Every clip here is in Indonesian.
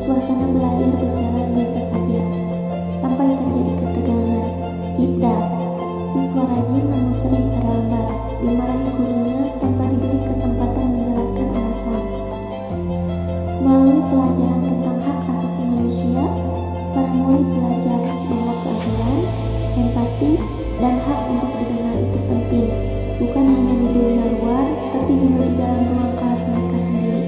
suasana belajar berjalan biasa saja, sampai terjadi ketegangan. Ibda, siswa rajin namun sering terlambat, dimarahi gurunya tanpa diberi kesempatan menjelaskan alasan. Melalui pelajaran tentang hak asasi manusia, para murid belajar bahwa keadilan, empati, dan hak untuk didengar itu penting, bukan hanya di dunia luar, tapi juga di dalam ruang kelas mereka sendiri.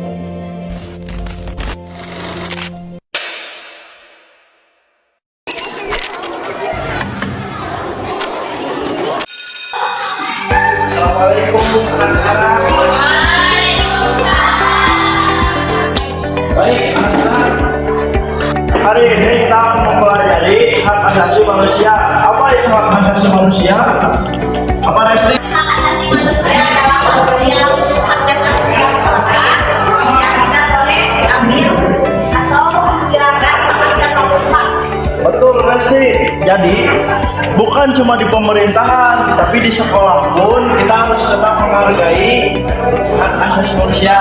Assalamualaikum anak-anak. Baik anak-anak, hari ini kita akan mempelajari hak asasi manusia. Apa itu hak asasi manusia? Apa Resti? Hak asasi manusia adalah pemberian hak atas setiap orang yang tidak boleh diambil atau dihilangkan sama siapapun, Pak. Betul Resti. Jadi bukan cuma di pemerintahan, tapi di sekolah pun kita harus tetap menghargai hak asasi manusia.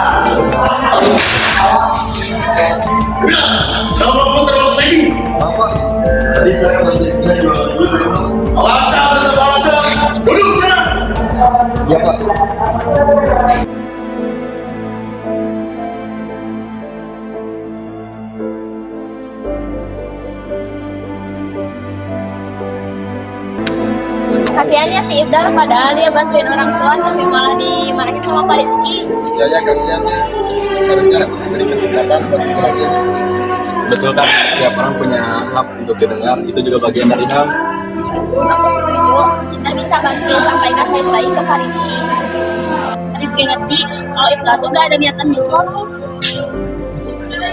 Kalau mau terus lagi, Bapak. Tadi saya jualan dulu. Alasan, tetap alasan. Duduk sana. Ya Pak. Kasiannya si Ibdal, padahal dia bantuin orang tua tapi malah dimarahin sama Pak Rizky. Ya kasihannya, harusnya beri kesempatan buat jelasin. Betul kan, setiap orang punya hak untuk didengar, itu juga bagian dari HAM. Aku setuju, kita bisa bantu sampaikan baik-baik ke Pak Rizky. Pak Rizky ngerti kalau Ibdal tuh gak ada niatan nyuruh.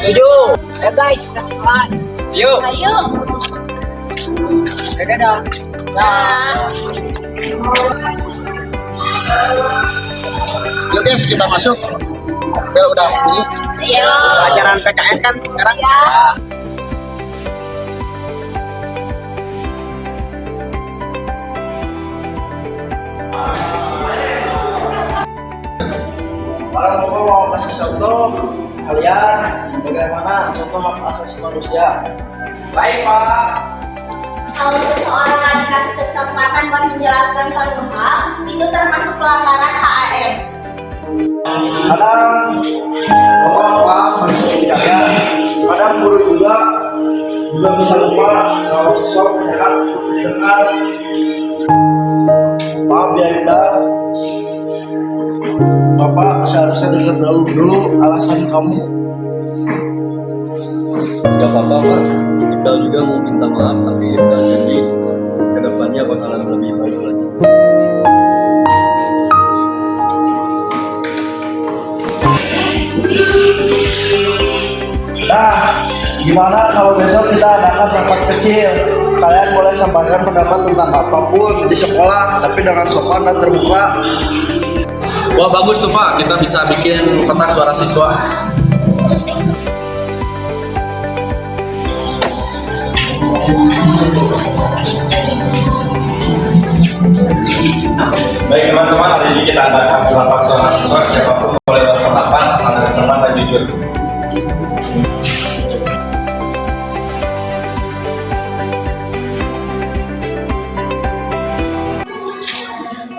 Setuju. Ya guys, kita ke kelas. Yuk. Ayo. Dadah. Nah. Yuk guys, kita masuk. Udah ini Ayo. pelajaran PKN kan sekarang. Ya. Para bapak mau kasih contoh kalian bagaimana contoh hak asasi manusia. Baik Pak. Kalau seseorang gak dikasih kesempatan buat menjelaskan suatu hal, itu termasuk pelanggaran HAM. Kadang bapak harus menjaga, kadang guru juga bisa lupa kalau siswa punya hak untuk didengar. Maaf ya Ibda, Bapak seharusnya dengar dulu alasan kamu. Gak apa-apa Pak, Iqbal juga mau minta maaf, tapi Iqbal janji kedepannya bakalan lebih baik lagi. Nah, gimana kalau besok kita adakan rapat kecil? Kalian boleh sampaikan pendapat tentang apapun di sekolah, tapi dengan sopan dan terbuka. Wah bagus tuh Pak, kita bisa bikin kotak suara siswa. Baik teman-teman, hari ini kita adakan rapat suara siswa. Siapapun boleh berpendapat asal dengan sopan dan jujur.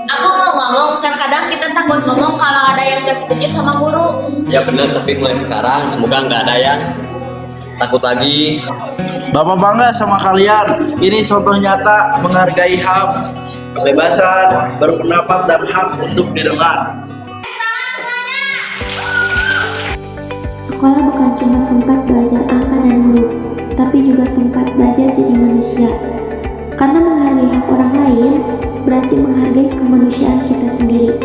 Aku mau ngomong, terkadang kita takut ngomong kalau ada yang gak setuju sama guru. Ya benar, tapi mulai sekarang semoga nggak ada yang takut lagi. Bapak bangga sama kalian. Ini contoh nyata menghargai HAM, kebebasan berpendapat dan hak untuk didengar. Sekolah bukan cuma tempat belajar angka dan huruf, tapi juga tempat belajar jadi manusia. Karena menghargai hak orang lain berarti menghargai kemanusiaan kita sendiri.